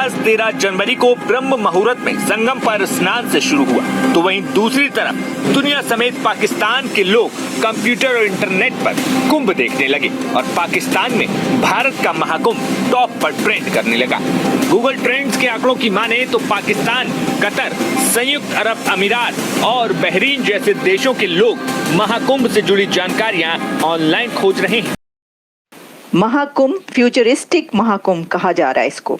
इतिहास 13 जनवरी को ब्रह्म मुहूर्त में संगम पर स्नान से शुरू हुआ, तो वहीं दूसरी तरफ दुनिया समेत पाकिस्तान के लोग कंप्यूटर और इंटरनेट पर कुंभ देखने लगे और पाकिस्तान में भारत का महाकुंभ टॉप पर ट्रेंड करने लगा। गूगल ट्रेंड्स के आंकड़ों की माने तो पाकिस्तान, कतर, संयुक्त अरब अमीरात और बहरीन जैसे देशों के लोग महाकुंभ से जुड़ी जानकारियां ऑनलाइन खोज रहे हैं। महाकुंभ फ्यूचरिस्टिक महाकुंभ कहा जा रहा है इसको।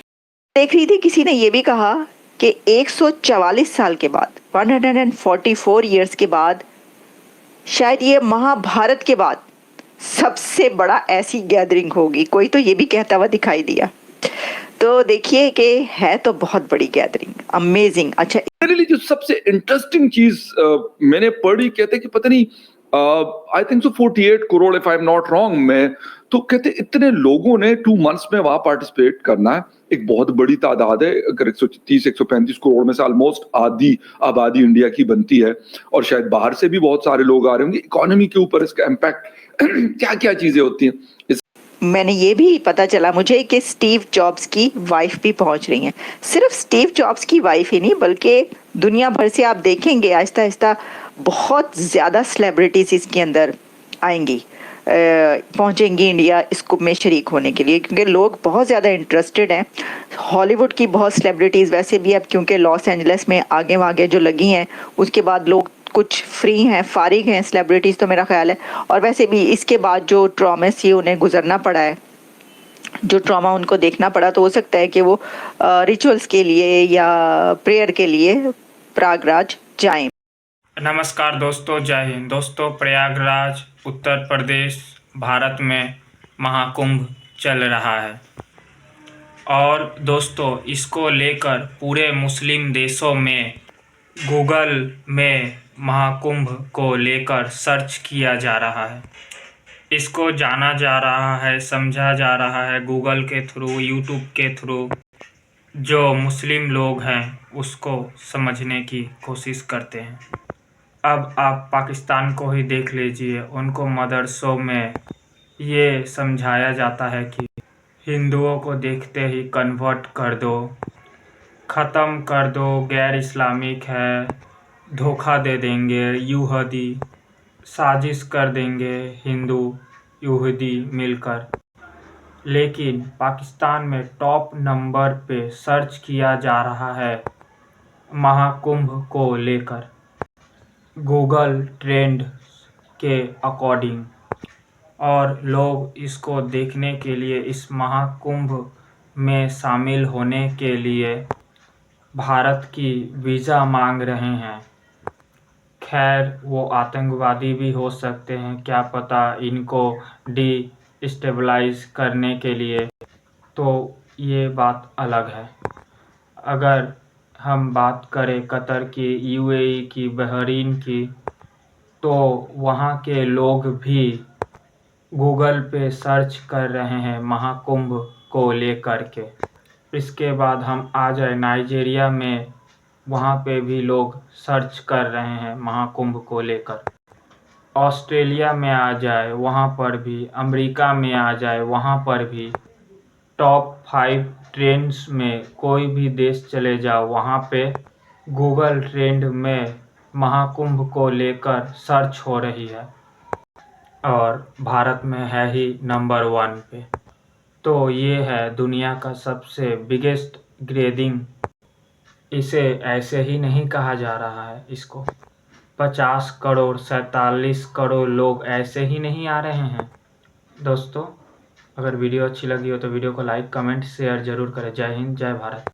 देख रही थी किसी ने ये भी कहा कि 144 साल के बाद 144 इयर्स के बाद शायद ये महाभारत के बाद सबसे बड़ा ऐसी गैदरिंग होगी। कोई तो ये भी कहता हुआ दिखाई दिया। तो देखिए कि है तो बहुत बड़ी गैदरिंग, अमेजिंग। अच्छा, मेरे लिए जो सबसे इंटरेस्टिंग चीज मैंने पढ़ी, कहते कि पता नहीं I think so 48 crore if I am not wrong में, तो कहते इतने लोगों ने 2 मंथ्स में वहां पार्टिसिपेट करना है। एक बहुत बड़ी तादाद है, अगर 130-135 करोड़ में से ऑलमोस्ट आधी आबादी इंडिया की बनती है, और शायद बाहर से भी बहुत सारे लोग आ रहे होंगे। इकोनॉमी के ऊपर इसका इम्पैक्ट क्या क्या चीजें होती हैं। मैंने ये भी पता चला मुझे कि स्टीव जॉब्स की वाइफ भी पहुंच रही हैं। सिर्फ स्टीव जॉब्स की वाइफ ही नहीं, बल्कि दुनिया भर से आप देखेंगे आहिस्ता आहिस्ता बहुत ज़्यादा सेलिब्रिटीज इसके अंदर आएंगी, पहुंचेंगी इंडिया इस कुंभ में शरीक होने के लिए, क्योंकि लोग बहुत ज़्यादा इंटरेस्टेड हैं। हॉलीवुड की बहुत सेलिब्रिटीज़ वैसे भी अब क्योंकि लॉस एंजलिस में आगे जो लगी हैं, उसके बाद लोग कुछ फ्री हैं, फारिग हैं सेलिब्रिटीज़, तो मेरा ख्याल है। और वैसे भी इसके बाद जो ट्रॉमा से उन्हें गुजरना पड़ा है, जो ट्रॉमा उनको देखना पड़ा, तो हो सकता है कि वो रिचुअल्स के लिए या प्रेयर के लिए प्रयागराज जाएं। नमस्कार दोस्तों, जय हिंद। दोस्तों, प्रयागराज उत्तर प्रदेश भारत में महाकुंभ चल रहा है और दोस्तों इसको लेकर पूरे मुस्लिम देशों में गूगल में महाकुंभ को लेकर सर्च किया जा रहा है। इसको जाना जा रहा है, समझा जा रहा है गूगल के थ्रू, यूट्यूब के थ्रू। जो मुस्लिम लोग हैं उसको समझने की कोशिश करते हैं। अब आप पाकिस्तान को ही देख लीजिए, उनको मदरसों में ये समझाया जाता है कि हिंदुओं को देखते ही कन्वर्ट कर दो, ख़त्म कर दो, गैर इस्लामिक है, धोखा दे देंगे, यहूदी साजिश कर देंगे, हिंदू यहूदी मिलकर। लेकिन पाकिस्तान में टॉप नंबर पे सर्च किया जा रहा है महाकुंभ को लेकर गूगल ट्रेंड के अकॉर्डिंग, और लोग इसको देखने के लिए, इस महाकुंभ में शामिल होने के लिए भारत की वीज़ा मांग रहे हैं। खैर, वो आतंकवादी भी हो सकते हैं, क्या पता, इनको डिस्टेबलाइज करने के लिए, तो ये बात अलग है। अगर हम बात करें कतर की, यूएई की, बहरीन की, तो वहाँ के लोग भी गूगल पे सर्च कर रहे हैं महाकुंभ को लेकर के। इसके बाद हम आ जाए नाइजीरिया में, वहाँ पे भी लोग सर्च कर रहे हैं महाकुंभ को लेकर। ऑस्ट्रेलिया में आ जाए वहाँ पर भी, अमेरिका में आ जाए वहाँ पर भी, टॉप 5 ट्रेंड्स में कोई भी देश चले जाओ, वहाँ पे गूगल ट्रेंड में महाकुंभ को लेकर सर्च हो रही है और भारत में है ही नंबर 1 पे। तो ये है दुनिया का सबसे बिगेस्ट गैदरिंग। इसे ऐसे ही नहीं कहा जा रहा है, इसको 50 करोड़ 47 करोड़ लोग ऐसे ही नहीं आ रहे हैं। दोस्तों, अगर वीडियो अच्छी लगी हो तो वीडियो को लाइक, कमेंट, शेयर जरूर करें। जय हिंद, जय भारत।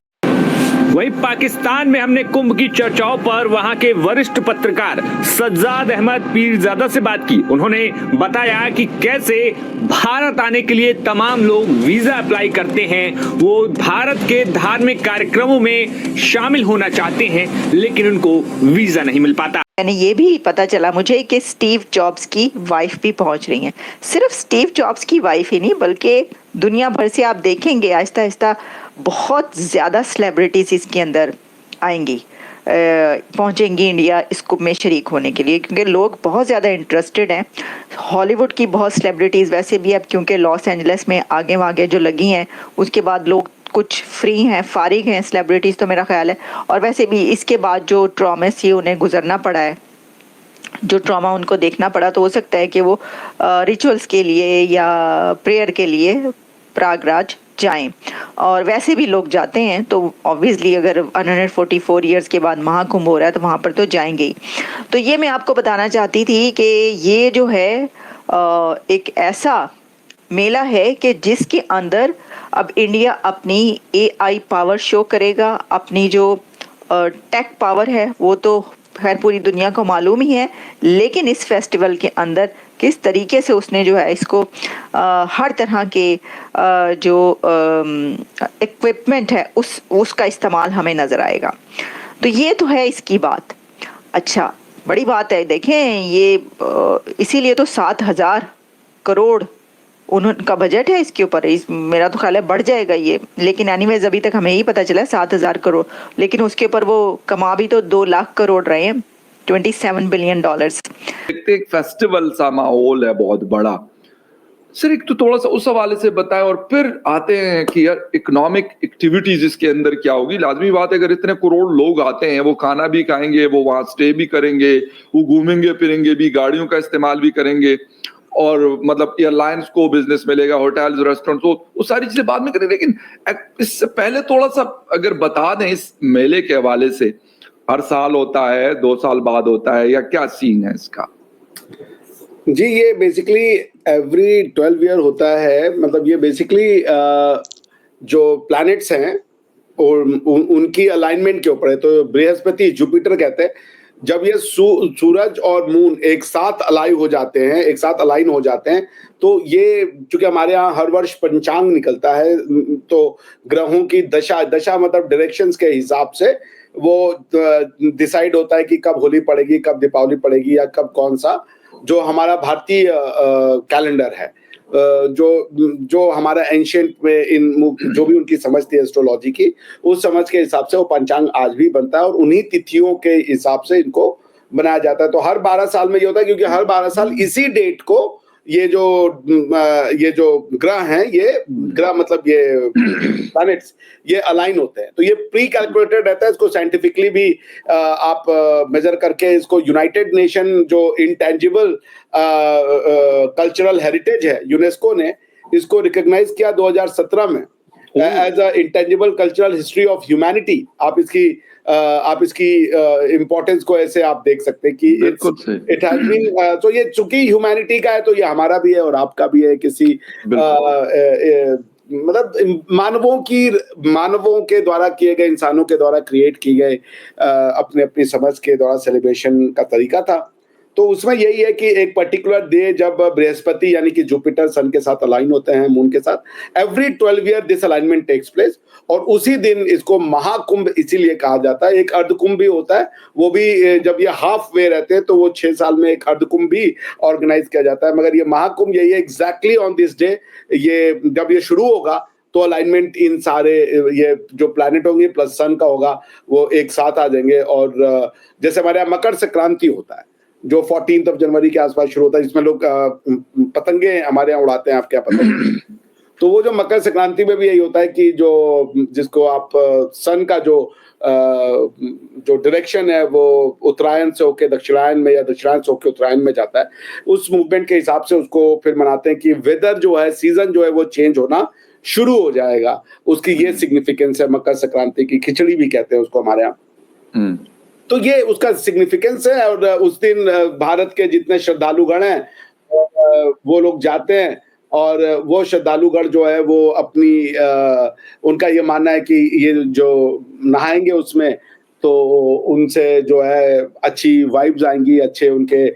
वहीं पाकिस्तान में हमने कुंभ की चर्चाओं पर वहां के वरिष्ठ पत्रकार सज्जाद अहमद पीरजादा से बात की। उन्होंने बताया कि कैसे भारत आने के लिए तमाम लोग वीजा अप्लाई करते हैं, वो भारत के धार्मिक कार्यक्रमों में शामिल होना चाहते हैं, लेकिन उनको वीजा नहीं मिल पाता। मैंने ये भी पता चला मुझे कि स्टीव जॉब्स की वाइफ भी पहुंच रही हैं। सिर्फ स्टीव जॉब्स की वाइफ ही नहीं, बल्कि दुनिया भर से आप देखेंगे आहिस्ता आहिस्ता बहुत ज़्यादा सेलिब्रिटीज़ इसके अंदर आएंगी, पहुंचेंगी इंडिया इस कुंभ में शरीक होने के लिए, क्योंकि लोग बहुत ज़्यादा इंटरेस्टेड हैं। हॉलीवुड की बहुत सेलिब्रिटीज़ वैसे भी अब क्योंकि लॉस एंजलिस में आगे जो लगी हैं, उसके बाद लोग कुछ फ्री हैं, फारिग हैं सेलिब्रिटीज, तो मेरा ख्याल है। और वैसे भी इसके बाद जो ट्रॉमा से उन्हें गुजरना पड़ा है, जो ट्रॉमा उनको देखना पड़ा, तो हो सकता है कि वो रिचुअल्स के लिए या प्रेयर के लिए प्रयागराज जाएं। और वैसे भी लोग जाते हैं, तो ऑब्वियसली अगर 144 ईयर्स के बाद महाकुंभ हो रहा है तो वहाँ पर तो जाएंगे ही। तो ये मैं आपको बताना चाहती थी कि ये जो है एक ऐसा मेला है कि जिसके अंदर अब इंडिया अपनी AI पावर शो करेगा, अपनी जो टेक पावर है वो तो खैर पूरी दुनिया को मालूम ही है, लेकिन इस फेस्टिवल के अंदर किस तरीके से उसने जो है इसको हर तरह के जो इक्विपमेंट है उसका इस्तेमाल हमें नज़र आएगा। तो ये तो है इसकी बात। अच्छा, बड़ी बात है, देखें ये इसीलिए तो 7,000 करोड़ उनका बजट है इसके ऊपर। मेरा तो ख्याल है बढ़ जाएगा ये, लेकिन एनीवेज अभी तक हमें ही पता चला 7,000 करोड़, लेकिन उसके ऊपर वो कमा भी तो 2 लाख करोड़ रहे हैं, $27 बिलियन। एक फेस्टिवल सा माहौल है बहुत बड़ा। सर एक तो थोड़ा सा उस हवाले से बताएं, और फिर आते हैं कि यार इकोनॉमिक एक्टिविटीज इसके अंदर क्या होगी। लाजमी बात है, अगर इतने करोड़ लोग आते हैं, वो खाना भी खाएंगे, वो वहां स्टे भी करेंगे, वो घूमेंगे फिरेंगे भी, गाड़ियों का इस्तेमाल भी करेंगे, और मतलब एयरलाइंस को बिजनेस मिलेगा, होटल्स रेस्टोरेंट्स, वो सारी चीजें बाद में करेंगे। लेकिन इससे पहले थोड़ा सा अगर बता दें इस मेले के हवाले से, हर साल होता है, 2 साल बाद होता है, या क्या सीन है इसका? जी, ये बेसिकली एवरी 12 ईयर होता है। मतलब ये बेसिकली जो प्लैनेट्स हैं और उनकी अलाइनमेंट के ऊपर है। तो बृहस्पति, जुपिटर कहते हैं, जब ये सूरज और मून एक साथ अलाइन हो जाते हैं, तो ये चूंकि हमारे यहाँ हर वर्ष पंचांग निकलता है, तो ग्रहों की दशा मतलब डायरेक्शंस के हिसाब से वो डिसाइड होता है कि कब होली पड़ेगी, कब दीपावली पड़ेगी, या कब कौन सा जो हमारा भारतीय कैलेंडर है, जो हमारा एंशिएंट में जो भी उनकी समझ थी एस्ट्रोलॉजी की, उस समझ के हिसाब से वो पंचांग आज भी बनता है, और उन्हीं तिथियों के हिसाब से इनको बनाया जाता है। तो हर 12 साल में ये होता है, क्योंकि हर 12 साल इसी डेट को ये जो ग्रह हैं, ये ग्रह मतलब ये प्लैनेट्स, ये अलाइन होते हैं। तो ये प्री कैलकुलेटेड रहता है। इसको साइंटिफिकली भी आप मेजर करके इसको यूनाइटेड नेशन जो इंटेंजिबल कल्चरल हेरिटेज है, यूनेस्को ने इसको रिकॉग्नाइज किया 2017 में as a intangible cultural history of humanity. आप इसकी इम्पोर्टेंस को ऐसे आप देख सकते हैं कि इट हैज बीन, तो ये चूंकि ह्यूमैनिटी का है, तो ये हमारा भी है और आपका भी है। किसी मतलब मानवों के द्वारा किए गए, इंसानों के द्वारा क्रिएट की गए अपनी समझ के द्वारा सेलिब्रेशन का तरीका था। तो उसमें यही है कि एक पर्टिकुलर डे जब बृहस्पति यानी कि जुपिटर सन के साथ अलाइन होते हैं, मून के साथ, every 12 year this alignment takes place, और उसी दिन इसको महाकुंभ इसीलिए कहा जाता है। एक अर्धकुंभ भी होता है, वो भी जब ये हाफ वे रहते हैं तो वो 6 साल में एक अर्धकुंभ भी ऑर्गेनाइज किया जाता है। मगर ये महाकुंभ यही है, एग्जैक्टली ऑन दिस डे, ये जब ये शुरू होगा तो अलाइनमेंट इन सारे ये जो प्लैनेट होंगे प्लस सन का होगा, वो एक साथ आ जाएंगे। और जैसे हमारे यहाँ मकर संक्रांति होता है जो 14 जनवरी के आसपास शुरू होता है, जिसमें लोग पतंगे हमारे यहाँ उड़ाते हैं, आप क्या पतंगे। तो वो जो मकर संक्रांति में भी यही होता है कि जिसको आप सन का जो डायरेक्शन है वो उत्तरायण से होके दक्षिणायन में या दक्षिणायन से होके उत्तरायण में जाता है, उस मूवमेंट के हिसाब से उसको फिर मनाते हैं कि वेदर जो है, सीजन जो है वो चेंज होना शुरू हो जाएगा। उसकी ये सिग्निफिकेंस है मकर संक्रांति की। खिचड़ी भी कहते हैं उसको हमारे यहाँ। तो ये उसका सिग्निफिकेंस है। और उस दिन भारत के जितने श्रद्धालुगण हैं वो लोग जाते हैं, और वो श्रद्धालुगण जो है वो अपनी उनका ये मानना है कि ये जो नहाएंगे उसमें तो उनसे जो है अच्छी वाइब्स आएंगी, अच्छे उनके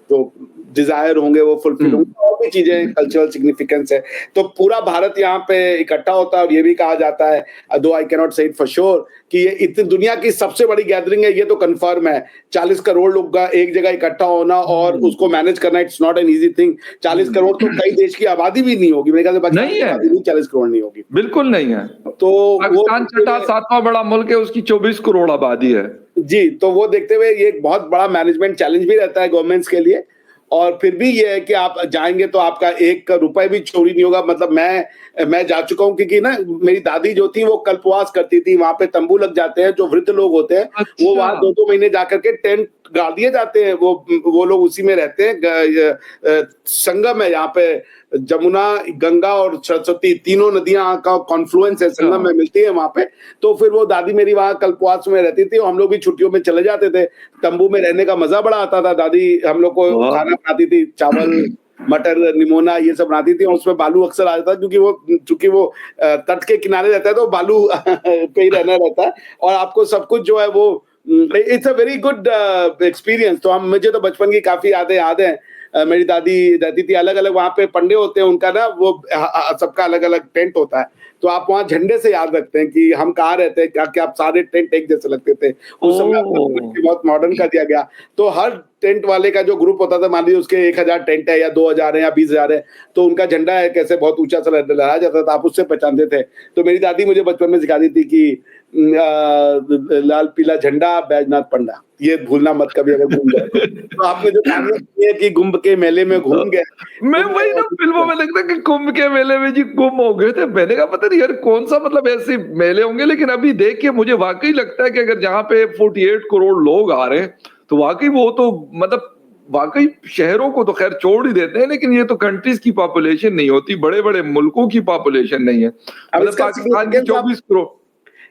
जो डिजायर होंगे वो फुलफिल होंगे, और भी चीजें कल्चरल सिग्निफिकेंस है। तो पूरा भारत यहाँ पे इकट्ठा होता है, और ये भी कहा जाता है, दो आई कैन नॉट से इट फॉर श्योर, कि ये इतनी दुनिया की सबसे बड़ी गैदरिंग है, ये तो कंफर्म है। 40 करोड़ लोग का एक जगह इकट्ठा होना और उसको मैनेज करना, it's not an easy thing. 40 crore तो कई देश की आबादी भी नहीं होगी, मेरे ख्याल से नहीं है, 40 करोड़ नहीं होगी, बिल्कुल नहीं है। तो पाकिस्तान छठा 7वां बड़ा मुल्क है, उसकी 24 करोड़ आबादी है। जी, तो वो देखते हुए ये एक बहुत बड़ा मैनेजमेंट चैलेंज भी रहता है गवर्नमेंट्स के लिए। और फिर भी ये है कि आप जाएंगे तो आपका एक रुपए भी चोरी नहीं होगा। मतलब मैं जा चुका हूँ, क्योंकि ना मेरी दादी जो थी वो कल्पवास करती थी, वहां पे तंबू लग जाते हैं, जो वृद्ध लोग होते हैं वो वहां 2-2 महीने जाकर के टेंट गाड़ दिए जाते हैं, वो लोग उसी में रहते हैं। संगम है यहाँ पे, जमुना, गंगा और सरस्वती तीनों नदियां का कॉन्फ्लुएंस है, संगम में मिलती है वहां पे। तो फिर वो दादी मेरी वहां कल्पवास में रहती थी, हम लोग भी छुट्टियों में चले जाते थे। तंबू में रहने का मजा बड़ा आता था। दादी हम लोग को खाना बनाती थी, चावल, मटर, निमोना ये सब बनाती थी, और उसमें बालू अक्सर आ जाता, क्योंकि वो तट के किनारे रहता है तो बालू पे ही रहना रहता है, और आपको सब कुछ जो है वो it's a very good experience. तो मुझे तो बचपन की काफी याद है। मेरी दादी रहती थी, अलग अलग वहां पे पंडे होते हैं उनका ना, वो सबका अलग अलग टेंट होता है, तो आप वहां झंडे से याद रखते हैं कि हम कहाँ रहते हैं, क्या आप सारे टेंट एक जैसे लगते थे उस समय। बहुत मॉडर्न कर दिया गया, तो हर टेंट वाले का जो ग्रुप होता था, मान लीजिए उसके 1000 टेंट है या 2000 है या 20,000 है, तो उनका झंडा है कैसे बहुत ऊंचा सा लहराया जाता था, आप उससे पहचानते थे। तो मेरी दादी मुझे बचपन में सिखाती थी कि लाल पीला झंडा बैजनाथ पंडा, ये भूलना मत कभी अगर घूम जाए तो। आपने जो कहानी की है कि कुंभ के मेले में घूम गए, मैं वही ना फिल्मों में लगता कि कुंभ के मेले में जी गुम हो गए थे। मैंने कहा पता नहीं यार कौन सा मतलब ऐसे मेले होंगे, लेकिन अभी देख के मुझे वाकई लगता है कि अगर जहाँ पे 48 करोड़ लोग आ रहे हैं तो वाकई वो तो मतलब वाकई शहरों को तो खैर छोड़ ही देते हैं, लेकिन ये तो कंट्रीज की पॉपुलेशन नहीं होती, बड़े बड़े मुल्कों की पॉपुलेशन नहीं है। मतलब पाकिस्तान की 24 करोड़।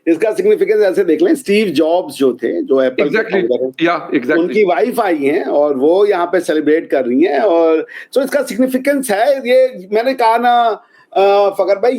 इसका सिग्निफिकेंस ऐसे देख लें, स्टीव जॉब्स जो थे, जो एप्पल एग्जैक्टली उनकी वाइफ आई हैं और वो यहाँ पे सेलिब्रेट कर रही हैं, और सो इसका सिग्निफिकेंस है। ये मैंने कहा ना फकर भाई,